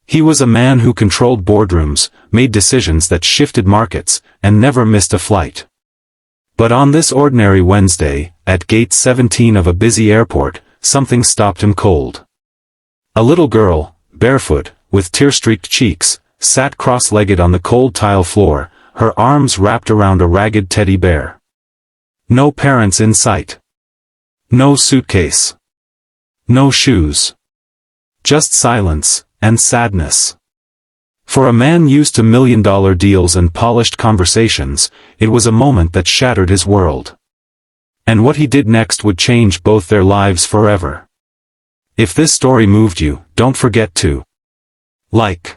He was a man who controlled boardrooms, made decisions that shifted markets, and never missed a flight. But on this ordinary Wednesday, at gate 17 of a busy airport, something stopped him cold. A little girl, barefoot, with tear-streaked cheeks, sat cross-legged on the cold tile floor, her arms wrapped around a ragged teddy bear. No parents in sight. No suitcase. No shoes. Just silence and sadness. For a man used to million-dollar deals and polished conversations, it was a moment that shattered his world. And what he did next would change both their lives forever. If this story moved you, don't forget to like,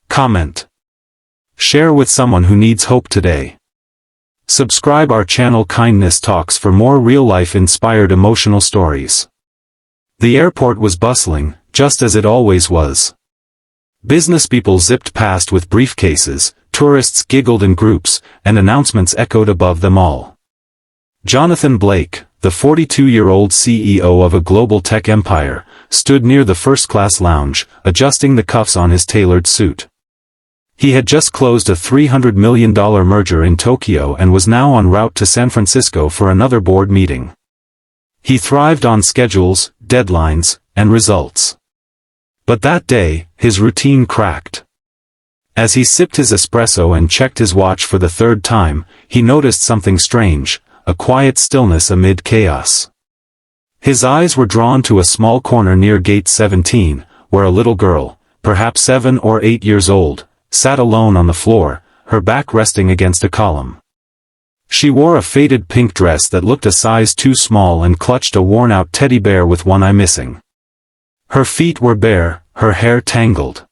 comment, share with someone who needs hope today. Subscribe our channel Kindness Talks for more real-life inspired emotional stories. The airport was bustling, just as it always was. Business people zipped past with briefcases, tourists giggled in groups, and announcements echoed above them all. Jonathan Blake, the 42-year-old CEO of a global tech empire, stood near the first-class lounge, adjusting the cuffs on his tailored suit. He had just closed a $300 million merger in Tokyo and was now en route to San Francisco for another board meeting. He thrived on schedules, deadlines, and results. But that day, his routine cracked. As he sipped his espresso and checked his watch for the third time, he noticed something strange, a quiet stillness amid chaos. His eyes were drawn to a small corner near gate 17, where a little girl, perhaps 7 or 8 years old, sat alone on the floor, her back resting against a column. She wore a faded pink dress that looked a size too small and clutched a worn-out teddy bear with one eye missing. Her feet were bare, her hair tangled.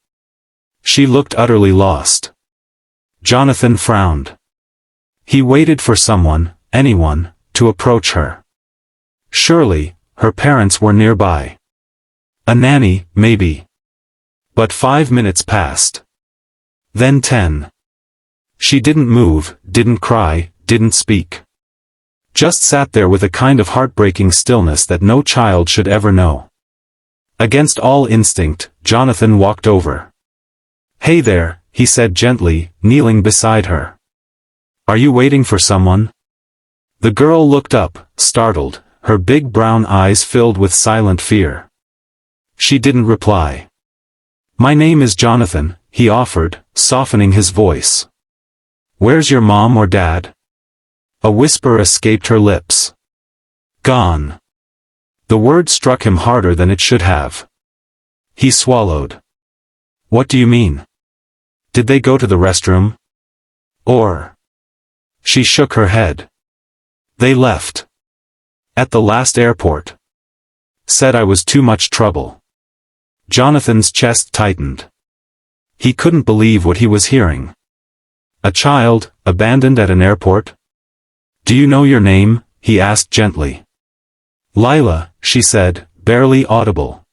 She looked utterly lost. Jonathan frowned. He waited for someone, anyone, to approach her. Surely, her parents were nearby. A nanny, maybe. But 5 minutes passed. Then 10. She didn't move, didn't cry, didn't speak. Just sat there with a kind of heartbreaking stillness that no child should ever know. Against all instinct, Jonathan walked over. "Hey there," he said gently, kneeling beside her. "Are you waiting for someone?" The girl looked up, startled, her big brown eyes filled with silent fear. She didn't reply. "My name is Jonathan," he offered, softening his voice. "Where's your mom or dad?" A whisper escaped her lips. "Gone." The word struck him harder than it should have. He swallowed. "What do you mean? Did they go to the restroom? Or?" She shook her head. "They left. At the last airport. Said I was too much trouble." Jonathan's chest tightened. He couldn't believe what he was hearing. A child, abandoned at an airport? "Do you know your name?" he asked gently. "Lila," she said, barely audible.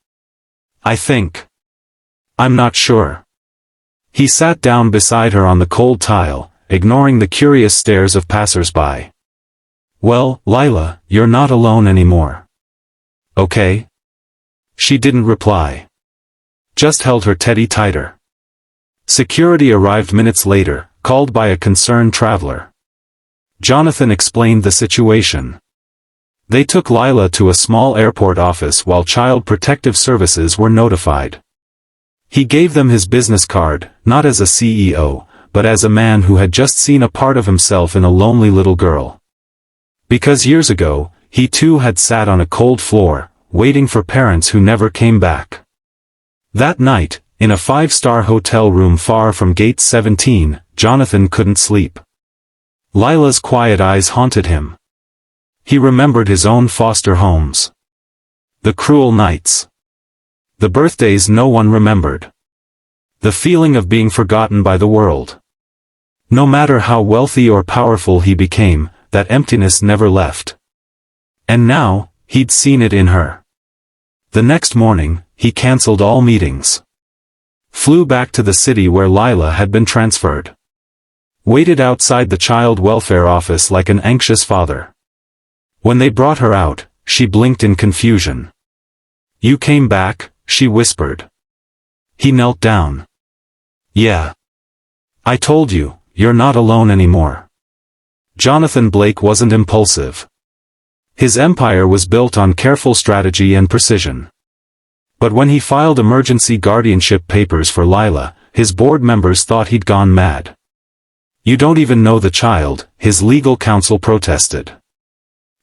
"I think. I'm not sure." He sat down beside her on the cold tile, ignoring the curious stares of passers-by. "Well, Lila, you're not alone anymore. Okay?" She didn't reply. Just held her teddy tighter. Security arrived minutes later, called by a concerned traveler. Jonathan explained the situation. They took Lila to a small airport office while Child Protective Services were notified. He gave them his business card, not as a CEO, but as a man who had just seen a part of himself in a lonely little girl. Because years ago, he too had sat on a cold floor, waiting for parents who never came back. That night, in a 5-star hotel room far from gate 17, Jonathan couldn't sleep. Lila's quiet eyes haunted him. He remembered his own foster homes. The cruel nights. The birthdays no one remembered. The feeling of being forgotten by the world. No matter how wealthy or powerful he became, that emptiness never left. And now, he'd seen it in her. The next morning, he canceled all meetings. Flew back to the city where Lila had been transferred. Waited outside the child welfare office like an anxious father. When they brought her out, she blinked in confusion. "You came back," she whispered. He knelt down. Yeah. I told you, you're not alone anymore. Jonathan Blake wasn't impulsive. His empire was built on careful strategy and precision. But when he filed emergency guardianship papers for Lila, his board members thought he'd gone mad. You don't even know the child, his legal counsel protested.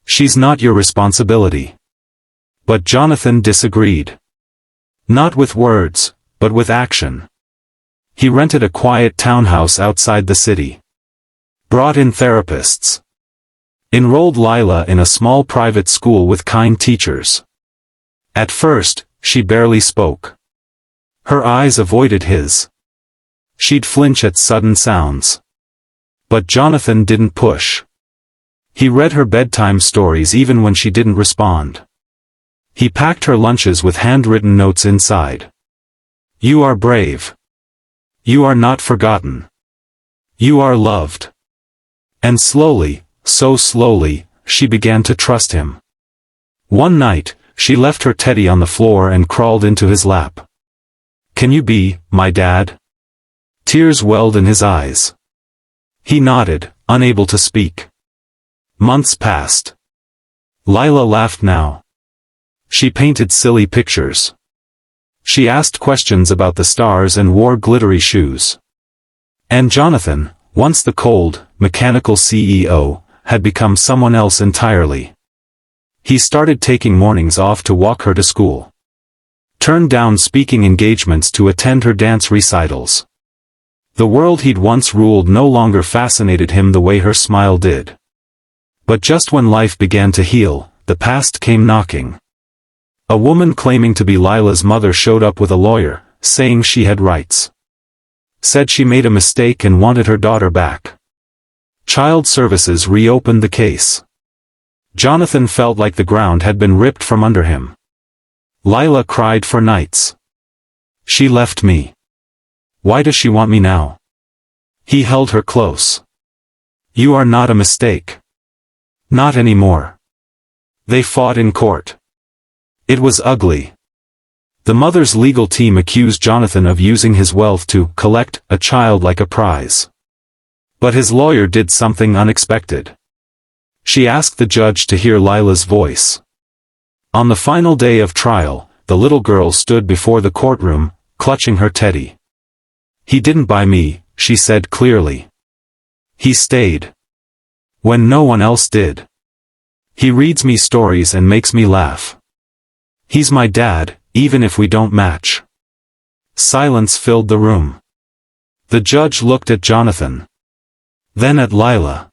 She's not your responsibility. But Jonathan disagreed. Not with words, but with action. He rented a quiet townhouse outside the city. Brought in therapists. Enrolled Lila in a small private school with kind teachers. At first, she barely spoke. Her eyes avoided his. She'd flinch at sudden sounds. But Jonathan didn't push. He read her bedtime stories even when she didn't respond. He packed her lunches with handwritten notes inside. You are brave. You are not forgotten. You are loved. And slowly, so slowly, she began to trust him. One night, she left her teddy on the floor and crawled into his lap. Can you be my dad? Tears welled in his eyes. He nodded, unable to speak. Months passed. Lila laughed now. She painted silly pictures. She asked questions about the stars and wore glittery shoes. And Jonathan, once the cold, mechanical CEO, had become someone else entirely. He started taking mornings off to walk her to school. Turned down speaking engagements to attend her dance recitals. The world he'd once ruled no longer fascinated him the way her smile did. But just when life began to heal, the past came knocking. A woman claiming to be Lila's mother showed up with a lawyer, saying she had rights. Said she made a mistake and wanted her daughter back. Child Services reopened the case. Jonathan felt like the ground had been ripped from under him. Lila cried for nights. She left me. Why does she want me now? He held her close. You are not a mistake. Not anymore. They fought in court. It was ugly. The mother's legal team accused Jonathan of using his wealth to collect a child like a prize. But his lawyer did something unexpected. She asked the judge to hear Lila's voice. On the final day of trial, the little girl stood before the courtroom, clutching her teddy. He didn't buy me, she said clearly. He stayed. When no one else did. He reads me stories and makes me laugh. He's my dad, even if we don't match. Silence filled the room. The judge looked at Jonathan. Then at Lila.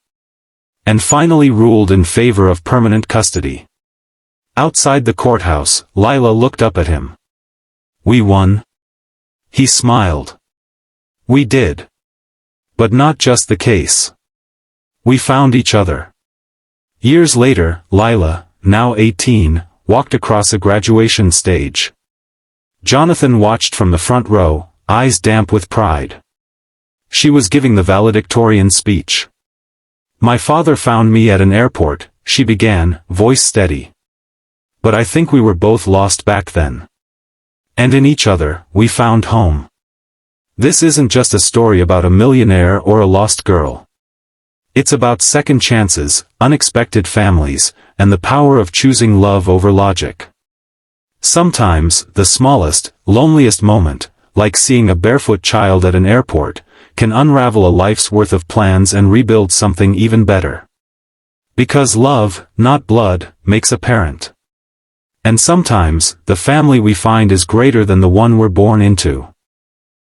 And finally ruled in favor of permanent custody. Outside the courthouse, Lila looked up at him. We won? He smiled. We did. But not just the case. We found each other. Years later, Lila, now 18, walked across a graduation stage. Jonathan watched from the front row, eyes damp with pride. She was giving the valedictorian speech. My father found me at an airport, she began, voice steady. But I think we were both lost back then. And in each other, we found home. This isn't just a story about a millionaire or a lost girl. It's about second chances, unexpected families, and the power of choosing love over logic. Sometimes, the smallest, loneliest moment, like seeing a barefoot child at an airport, can unravel a life's worth of plans and rebuild something even better. Because love, not blood, makes a parent. And sometimes, the family we find is greater than the one we're born into.